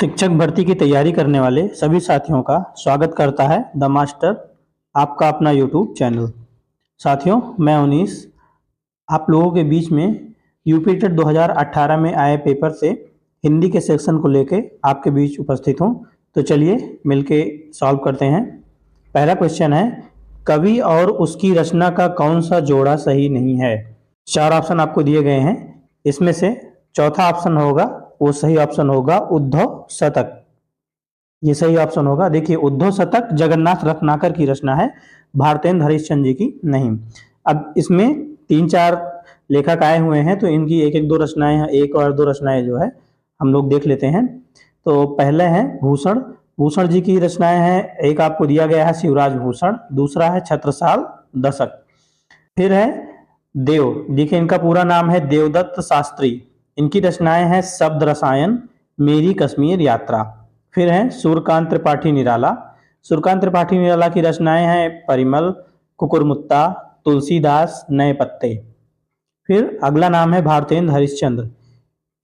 शिक्षक भर्ती की तैयारी करने वाले सभी साथियों का स्वागत करता है द मास्टर, आपका अपना यूट्यूब चैनल। साथियों, मैं उनीस आप लोगों के बीच में यूपी टेट 2018 में आए पेपर से हिंदी के सेक्शन को लेके आपके बीच उपस्थित हूँ। तो चलिए मिलके सॉल्व करते हैं। पहला क्वेश्चन है, कवि और उसकी रचना का कौन सा जोड़ा सही नहीं है। 4 ऑप्शन आपको दिए गए हैं, इसमें से चौथा ऑप्शन होगा वो सही ऑप्शन होगा उद्धव शतक। ये सही ऑप्शन होगा। देखिए, उद्धव शतक जगन्नाथ रत्नाकर की रचना है, भारतेंद्र हरिश्चंद्र जी की नहीं। अब इसमें 3-4 लेखक आए हुए हैं, तो इनकी एक दो रचनाएं, एक और दो रचनाएं जो है हम लोग देख लेते हैं। तो पहले है भूषण। भूषण जी की रचनाएं हैं, एक आपको दिया गया है शिवराज भूषण, दूसरा है छत्रसाल दशक। फिर है देव। देखिए, इनका पूरा नाम है देवदत्त शास्त्री। इनकी रचनाएं हैं शब्द रसायन, मेरी कश्मीर यात्रा। फिर है सूर्यकांत त्रिपाठी निराला। सूर्यकांत त्रिपाठी निराला की रचनाएं हैं परिमल, कुकुरमुत्ता, तुलसीदास, नए पत्ते। फिर अगला नाम है भारतेंद्र हरिश्चंद्र।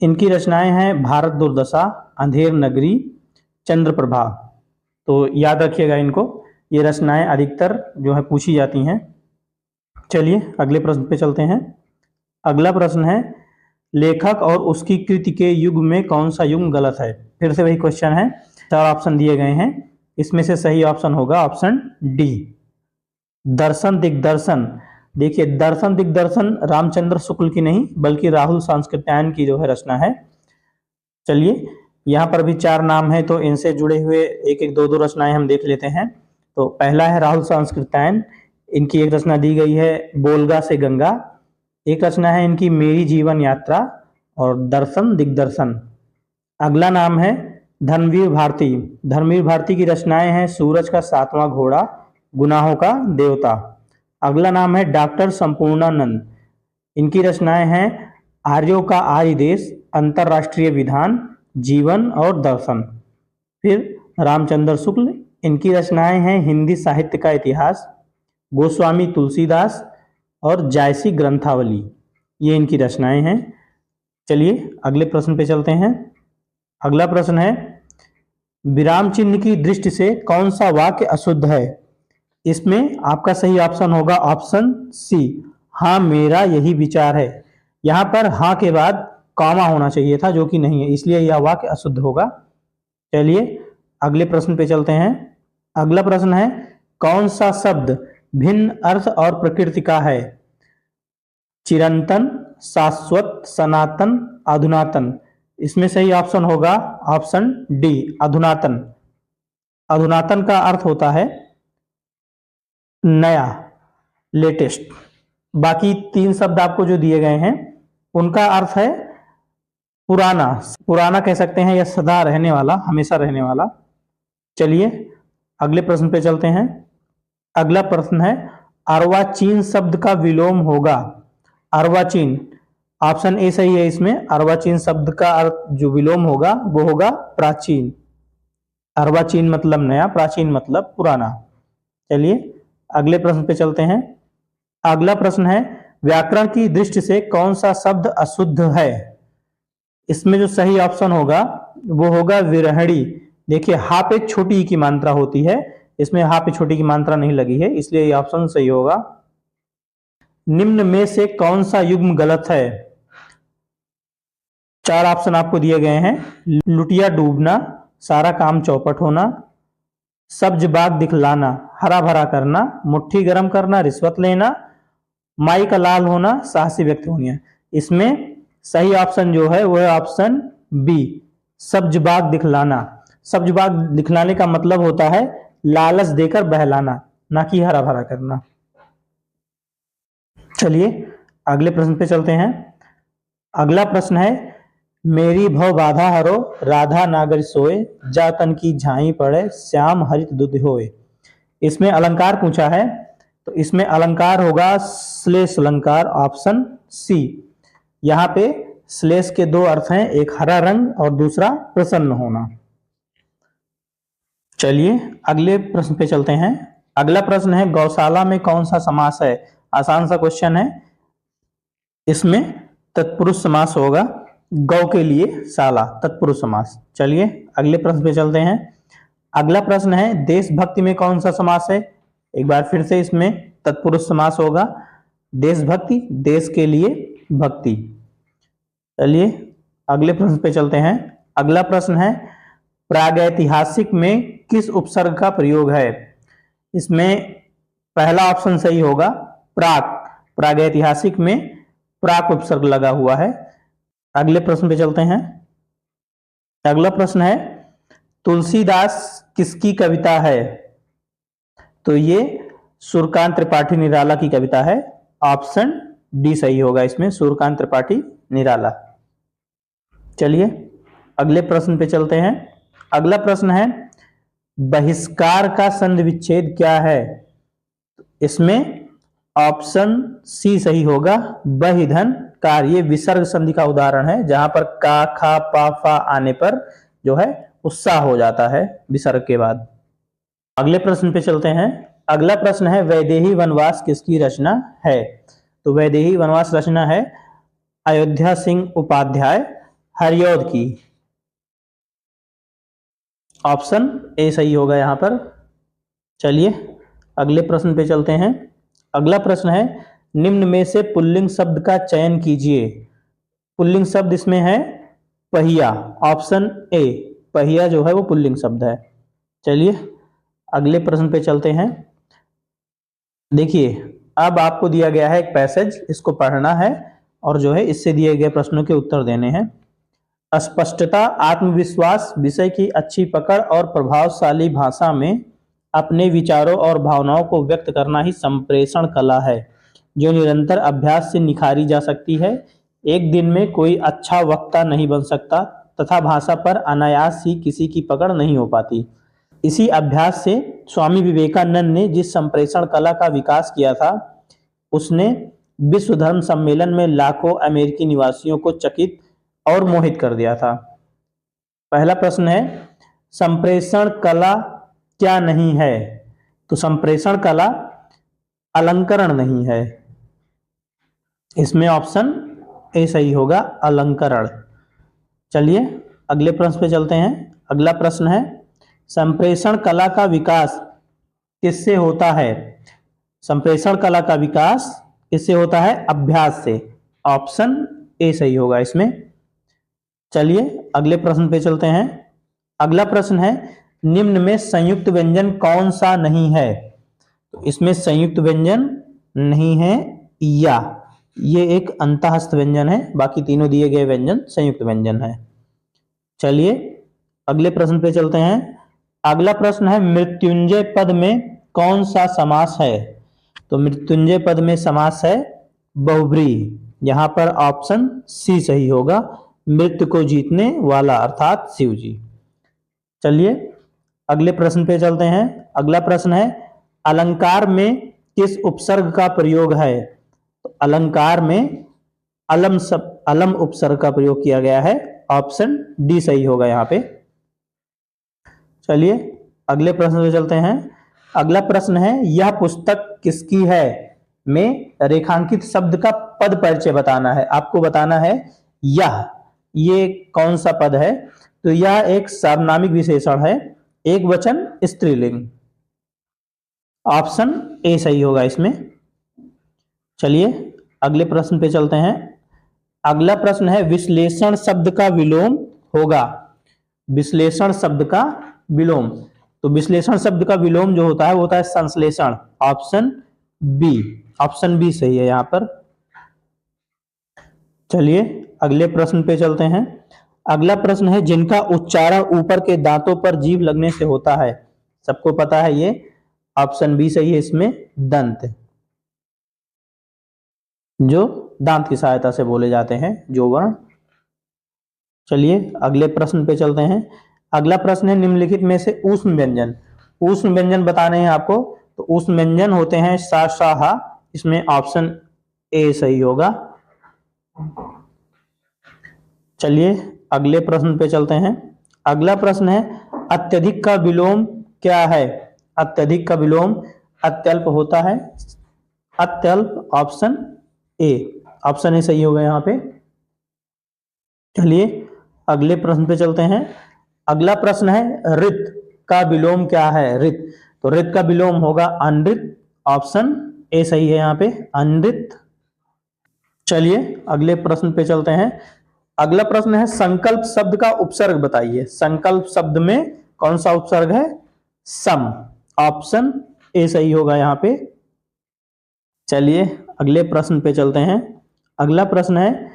इनकी रचनाएं हैं भारत दुर्दशा, अंधेर नगरी, चंद्रप्रभा। तो याद रखिएगा इनको, ये रचनाएं अधिकतर जो है पूछी जाती हैं। चलिए अगले प्रश्न पे चलते हैं। अगला प्रश्न है, लेखक और उसकी कृति के युग में कौन सा युग गलत है। फिर से वही क्वेश्चन है, 4 ऑप्शन दिए गए हैं, इसमें से सही ऑप्शन होगा ऑप्शन डी, दर्शन दिग्दर्शन। देखिए, दर्शन दिग्दर्शन रामचंद्र शुक्ल की नहीं बल्कि राहुल सांस्कृत्यायन की जो है रचना है। चलिए, यहाँ पर भी 4 नाम है, तो इनसे जुड़े हुए एक दो रचनाएं हम देख लेते हैं। तो पहला है राहुल सांस्कृत्यायन। इनकी एक रचना दी गई है बोलगा से गंगा। एक रचना है इनकी मेरी जीवन यात्रा और दर्शन दिग्दर्शन। अगला नाम है धर्मवीर भारती। धर्मवीर भारती की रचनाएं हैं सूरज का 7वां घोड़ा, गुनाहों का देवता। अगला नाम है डॉक्टर संपूर्णानंद। इनकी रचनाएं हैं आर्यों का आर्य देश, अंतरराष्ट्रीय विधान, जीवन और दर्शन। फिर रामचंद्र शुक्ल। इनकी रचनाएं हैं हिंदी साहित्य का इतिहास, गोस्वामी तुलसीदास और जायसी ग्रंथावली। ये इनकी रचनाएं हैं। चलिए अगले प्रश्न पे चलते हैं। अगला प्रश्न है, विराम चिन्ह की दृष्टि से कौन सा वाक्य अशुद्ध है। इसमें आपका सही ऑप्शन होगा ऑप्शन सी, हाँ मेरा यही विचार है। यहाँ पर हाँ के बाद कॉमा होना चाहिए था, जो कि नहीं है, इसलिए यह वाक्य अशुद्ध होगा। चलिए अगले प्रश्न पे चलते हैं। अगला प्रश्न है, कौन सा शब्द भिन्न अर्थ और प्रकृति का है। चिरंतन, शाश्वत, सनातन, अधुनातन। इसमें सही ऑप्शन होगा ऑप्शन डी, अधुनातन। अधुनातन का अर्थ होता है नया, लेटेस्ट। बाकी 3 शब्द आपको जो दिए गए हैं उनका अर्थ है पुराना। पुराना कह सकते हैं या सदा रहने वाला, हमेशा रहने वाला। चलिए अगले प्रश्न पे चलते हैं। अगला प्रश्न है, अर्वाचीन शब्द का विलोम होगा। अर्वाचीन, ऑप्शन ए सही है। इसमें अर्वाचीन शब्द का अर्थ जो विलोम होगा वो होगा प्राचीन। अर्वाचीन मतलब नया, प्राचीन मतलब पुराना। चलिए अगले प्रश्न पे चलते हैं। अगला प्रश्न है, व्याकरण की दृष्टि से कौन सा शब्द अशुद्ध है। इसमें जो सही ऑप्शन होगा वो होगा विरहणी। देखिए, हा पे छोटी की मात्रा होती है, इसमें हा पे छोटी की मात्रा नहीं लगी है, इसलिए ये ऑप्शन सही होगा। निम्न में से कौन सा युग्म गलत है। 4 ऑप्शन आपको दिए गए हैं, लुटिया डूबना, सारा काम चौपट होना, सब्ज बाग दिखलाना, हरा भरा करना, मुट्ठी गर्म करना, रिश्वत लेना, माई का लाल होना, साहसी व्यक्ति होना। इसमें सही ऑप्शन जो है वो है ऑप्शन बी, सब्ज बाग दिखलाना। सब्ज बाग दिखलाने का मतलब होता है लालच देकर बहलाना, ना कि हरा भरा करना। चलिए अगले प्रश्न पे चलते हैं। अगला प्रश्न है, मेरी भव बाधा हरो, राधा नागर सोए, जा तन की झाई पड़े, श्याम हरित दुध होए। इसमें अलंकार पूछा है, तो इसमें अलंकार होगा श्लेष अलंकार, ऑप्शन सी। यहाँ पे श्लेष के 2 अर्थ हैं, एक हरा रंग और दूसरा प्रसन्न होना। चलिए अगले प्रश्न पे चलते हैं। अगला प्रश्न है, गौशाला में कौन सा समास है। आसान सा क्वेश्चन है, इसमें तत्पुरुष समास होगा। गौ के लिए साला, तत्पुरुष समास। चलिए अगले प्रश्न पे चलते हैं। अगला प्रश्न है देशभक्ति में कौन सा समास है। एक बार फिर से इसमें तत्पुरुष समास होगा। देशभक्ति, देश के लिए भक्ति। चलिए अगले प्रश्न पे चलते हैं। अगला प्रश्न है प्रागैतिहासिक में किस उपसर्ग का प्रयोग है। इसमें पहला ऑप्शन सही होगा, प्राक। प्रागैतिहासिक में प्राक उपसर्ग लगा हुआ है। अगले प्रश्न पे चलते हैं। अगला प्रश्न है तुलसीदास किसकी कविता है। तो ये सूर्यकांत त्रिपाठी निराला की कविता है। ऑप्शन डी सही होगा इसमें, सूर्यकांत त्रिपाठी निराला। चलिए अगले प्रश्न पे चलते हैं। अगला प्रश्न है बहिष्कार का संधि विच्छेद क्या है। इसमें ऑप्शन सी सही होगा, बहिधन कार। ये विसर्ग संधि का उदाहरण है, जहां पर का, खा, पा, फा आने पर जो है उत्साह हो जाता है विसर्ग के बाद। अगले प्रश्न पे चलते हैं। अगला प्रश्न है वैदेही वनवास किसकी रचना है। तो वैदेही वनवास रचना है अयोध्या सिंह उपाध्याय हरिऔध की। ऑप्शन ए सही होगा यहां पर। चलिए अगले प्रश्न पे चलते हैं। अगला प्रश्न है निम्न में से पुल्लिंग शब्द का चयन कीजिए। पुल्लिंग शब्द इसमें है पहिया। ऑप्शन ए, पहिया जो है वो पुल्लिंग शब्द है। चलिए अगले प्रश्न पे चलते हैं। देखिए अब आपको दिया गया है एक पैसेज, इसको पढ़ना है और जो है इससे दिए गए प्रश्नों के उत्तर देने हैं। स्पष्टता, आत्मविश्वास, विषय की अच्छी पकड़ और प्रभावशाली भाषा में अपने विचारों और भावनाओं को व्यक्त करना ही संप्रेषण कला है, जो निरंतर अभ्यास से निखारी जा सकती है। एक दिन में कोई अच्छा वक्ता नहीं बन सकता तथा भाषा पर अनायास ही किसी की पकड़ नहीं हो पाती। इसी अभ्यास से स्वामी विवेकानंद ने जिस संप्रेषण कला का विकास किया था, उसने विश्व धर्म सम्मेलन में लाखों अमेरिकी निवासियों को चकित और मोहित कर दिया था। पहला प्रश्न है संप्रेषण कला क्या नहीं है। तो संप्रेषण कला अलंकरण नहीं है। इसमें ऑप्शन ए सही होगा, अलंकरण। चलिए अगले प्रश्न पे चलते हैं। अगला प्रश्न है संप्रेषण कला का विकास किससे होता है। संप्रेषण कला का विकास किससे होता है, अभ्यास से। ऑप्शन ए सही होगा इसमें। चलिए अगले प्रश्न पे चलते हैं। अगला प्रश्न है निम्न में संयुक्त व्यंजन कौन सा नहीं है। तो इसमें संयुक्त व्यंजन नहीं है या, ये एक अंतःस्थ व्यंजन है, बाकी तीनों दिए गए व्यंजन संयुक्त व्यंजन है। चलिए अगले प्रश्न पे चलते हैं। अगला प्रश्न है मृत्युंजय पद में कौन सा समास है। तो मृत्युंजय पद में समास है बहुब्रीहि। यहां पर ऑप्शन सी सही होगा, मृत्यु को जीतने वाला अर्थात शिव जी। चलिए अगले प्रश्न पे चलते हैं। अगला प्रश्न है अलंकार में किस उपसर्ग का प्रयोग है। तो अलंकार में अलम उपसर्ग का प्रयोग किया गया है। ऑप्शन डी सही होगा यहाँ पे। चलिए अगले प्रश्न पे चलते हैं। अगला प्रश्न है यह पुस्तक किसकी है में रेखांकित शब्द का पद परिचय बताना है। आपको बताना है यह, ये कौन सा पद है। तो यह एक सार्वनामिक विशेषण है, एक वचन स्त्रीलिंग। ऑप्शन ए सही होगा इसमें। चलिए अगले प्रश्न पे चलते हैं। अगला प्रश्न है विश्लेषण शब्द का विलोम होगा। विश्लेषण शब्द का विलोम, तो विश्लेषण शब्द का विलोम जो होता है वो होता है संश्लेषण। ऑप्शन बी, ऑप्शन बी सही है यहां पर। चलिए अगले प्रश्न पे चलते हैं। अगला प्रश्न है जिनका उच्चारण ऊपर के दांतों पर जीभ लगने से होता है। सबको पता है ये, ऑप्शन बी सही है इसमें, दंत। जो दांत की सहायता से बोले जाते हैं जो वर्ण। चलिए अगले प्रश्न पे चलते हैं। अगला प्रश्न है निम्नलिखित में से ऊष्म व्यंजन, ऊष्म व्यंजन बताने हैं आपको। तो ऊष्म व्यंजन होते हैं सा, सा, हा। इसमें ऑप्शन ए सही होगा। चलिए अगले प्रश्न पे चलते हैं। अगला प्रश्न है अत्यधिक का विलोम क्या है। अत्यधिक का विलोम अत्यल्प होता है। अत्यल्प, ऑप्शन ए, ऑप्शन ए सही होगा यहाँ पे। चलिए अगले प्रश्न पे चलते हैं। अगला प्रश्न है ऋत का विलोम क्या है। ऋत, तो ऋत का विलोम होगा अनृत। ऑप्शन ए सही है यहाँ पे, अनृत। चलिए अगले प्रश्न पे चलते हैं। अगला प्रश्न है संकल्प शब्द का उपसर्ग बताइए। संकल्प शब्द में कौन सा उपसर्ग है? सम। ऑप्शन ए सही होगा यहाँ पे। चलिए अगले प्रश्न पे चलते हैं। अगला प्रश्न है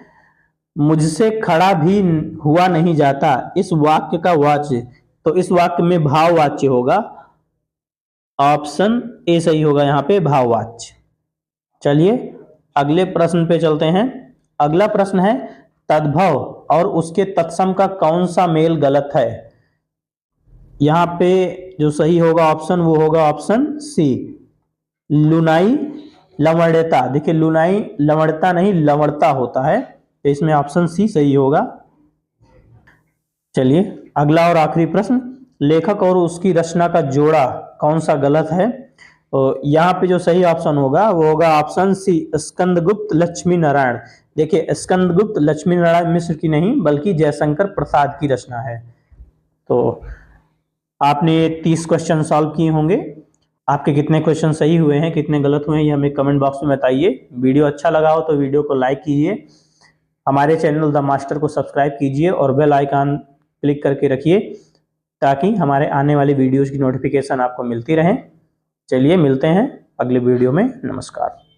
मुझसे खड़ा भी हुआ नहीं जाता, इस वाक्य का वाच्य, तो इस वाक्य में भाववाच्य होगा। ऑप्शन ए सही होगा यहाँ पे, भाववाच्य। चलिए अगले प्रश्न पे चलते हैं। अगला प्रश्न है तद्भव और उसके तत्सम का कौन सा मेल गलत है। यहाँ पे जो सही होगा ऑप्शन वो होगा ऑप्शन सी, लुनाई लवणता। देखिए लुनाई लवणता नहीं लवणता होता है, तो इसमें ऑप्शन सी सही होगा। चलिए अगला और आखिरी प्रश्न, लेखक और उसकी रचना का जोड़ा कौन सा गलत है। तो यहाँ पे जो सही ऑप्शन होगा वो होगा ऑप्शन सी, स्कंदगुप्त लक्ष्मी नारायण। देखिए स्कंदगुप्त लक्ष्मी नारायण मिश्र की नहीं बल्कि जयशंकर प्रसाद की रचना है। तो आपने 30 क्वेश्चन सॉल्व किए होंगे। आपके कितने क्वेश्चन सही हुए हैं, कितने गलत हुए हैं, ये हमें कमेंट बॉक्स में बताइए। वीडियो अच्छा लगा हो तो वीडियो को लाइक कीजिए, हमारे चैनल द मास्टर को सब्सक्राइब कीजिए और बेल आइकन क्लिक करके रखिए ताकि हमारे आने वाली वीडियोज़ की नोटिफिकेशन आपको मिलती रहे। चलिए मिलते हैं अगले वीडियो में। नमस्कार।